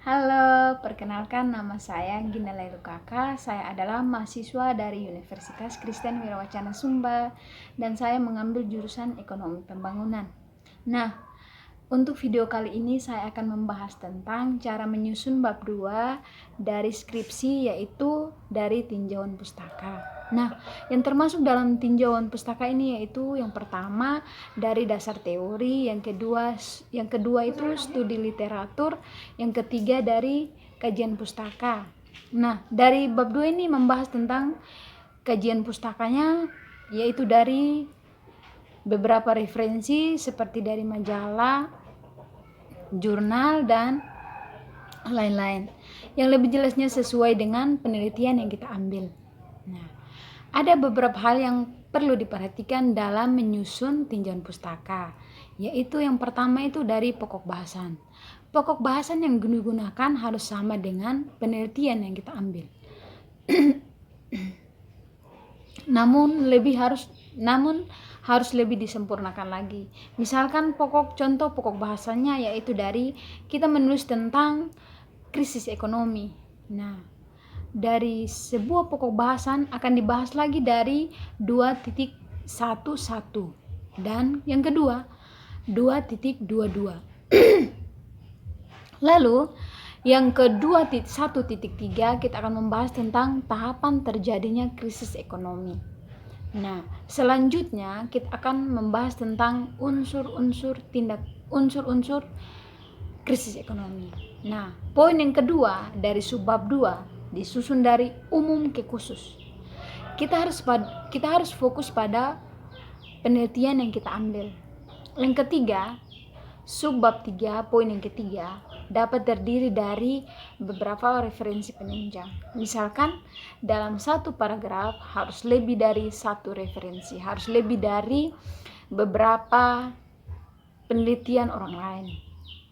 Halo, perkenalkan nama saya Gina Lailu Kaka. Saya adalah mahasiswa dari Universitas Kristen Wirawacana Sumba dan saya mengambil jurusan Ekonomi Pembangunan. Nah, untuk video kali ini saya akan membahas tentang cara menyusun bab 2 dari skripsi, yaitu dari tinjauan pustaka. Nah, yang termasuk dalam tinjauan pustaka ini yaitu yang pertama dari dasar teori, yang kedua itu studi literatur, yang ketiga dari kajian pustaka. Nah, dari bab 2 ini membahas tentang kajian pustakanya, yaitu dari beberapa referensi seperti dari majalah, jurnal, dan lain-lain yang lebih jelasnya sesuai dengan penelitian yang kita ambil. Nah, ada beberapa hal yang perlu diperhatikan dalam menyusun tinjauan pustaka, yaitu yang pertama itu dari pokok bahasan. Pokok bahasan yang digunakan harus sama dengan penelitian yang kita ambil. namun harus lebih disempurnakan lagi. Misalkan contoh pokok bahasanya yaitu dari kita menulis tentang krisis ekonomi. Nah, dari sebuah pokok bahasan akan dibahas lagi dari 2.11 dan yang kedua 2.22. Lalu yang kedua 1.3 kita akan membahas tentang tahapan terjadinya krisis ekonomi. Nah, selanjutnya kita akan membahas tentang unsur-unsur krisis ekonomi. Nah, poin yang kedua dari subbab 2 disusun dari umum ke khusus. Kita harus fokus pada penelitian yang kita ambil. Yang ketiga, subbab 3, poin yang ketiga dapat terdiri dari beberapa referensi penunjang. Misalkan dalam satu paragraf harus lebih dari satu referensi, harus lebih dari beberapa penelitian orang lain.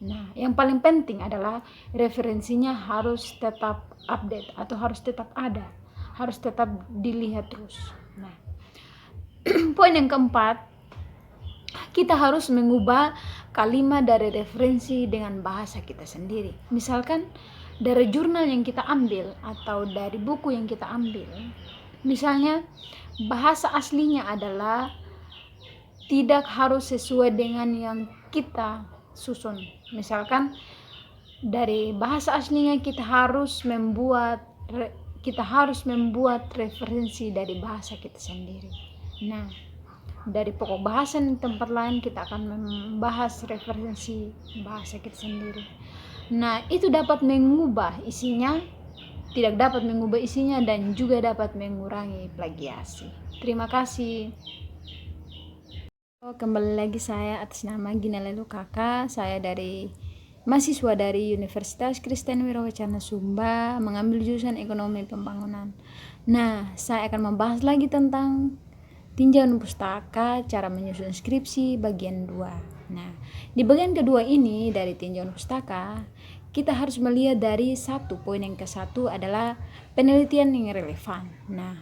Nah, yang paling penting adalah referensinya harus tetap update atau harus tetap ada, harus tetap dilihat terus. Nah, poin yang keempat, kita harus mengubah kalimat dari referensi dengan bahasa kita sendiri. Misalkan dari jurnal yang kita ambil atau dari buku yang kita ambil, misalnya bahasa aslinya adalah tidak harus sesuai dengan yang kita susun. Misalkan dari bahasa aslinya kita harus membuat referensi dari bahasa kita sendiri. Nah, dari pokok bahasan tempat lain kita akan membahas referensi bahasa kita sendiri. Nah, itu dapat mengubah isinya, tidak dapat mengubah isinya, dan juga dapat mengurangi plagiasi. Terima kasih. Kembali lagi saya atas nama Gina Lailu Kaka. Saya mahasiswa dari Universitas Kristen Wirawacana Sumba, mengambil jurusan Ekonomi Pembangunan. Nah, saya akan membahas lagi tentang tinjauan pustaka, cara menyusun skripsi bagian 2. Nah, di bagian kedua ini dari tinjauan pustaka, kita harus melihat dari poin yang ke-1 adalah penelitian yang relevan. Nah,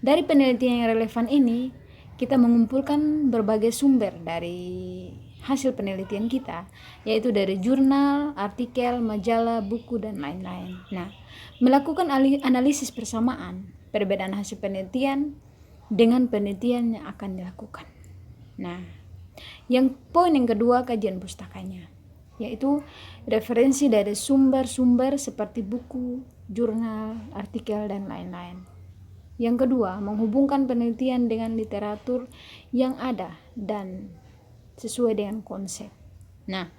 dari penelitian yang relevan ini kita mengumpulkan berbagai sumber dari hasil penelitian kita, yaitu dari jurnal, artikel, majalah, buku, dan lain-lain. Nah, melakukan analisis persamaan perbedaan hasil penelitian dengan penelitian yang akan dilakukan. Nah, poin yang kedua, kajian pustakanya, yaitu referensi dari sumber-sumber seperti buku, jurnal, artikel, dan lain-lain. Yang kedua, menghubungkan penelitian dengan literatur yang ada dan sesuai dengan konsep. Nah,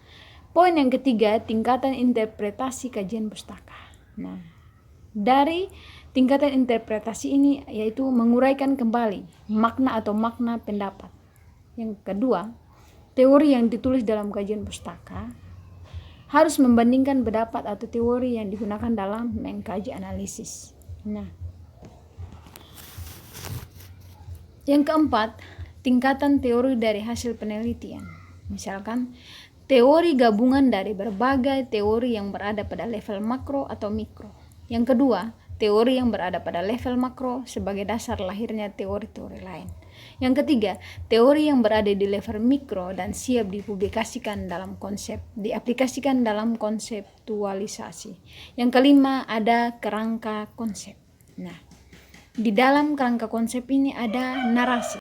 poin yang ketiga, tingkatan interpretasi kajian pustaka. Nah, dari tingkatan interpretasi ini yaitu menguraikan kembali makna atau makna pendapat. Yang kedua, teori yang ditulis dalam kajian pustaka harus membandingkan pendapat atau teori yang digunakan dalam mengkaji analisis. Nah, yang keempat, tingkatan teori dari hasil penelitian. Misalkan, teori gabungan dari berbagai teori yang berada pada level makro atau mikro. Yang kedua, teori yang berada pada level makro sebagai dasar lahirnya teori-teori lain. Yang ketiga, teori yang berada di level mikro dan siap diaplikasikan dalam konseptualisasi. Yang kelima, ada kerangka konsep. Nah, di dalam kerangka konsep ini ada narasi.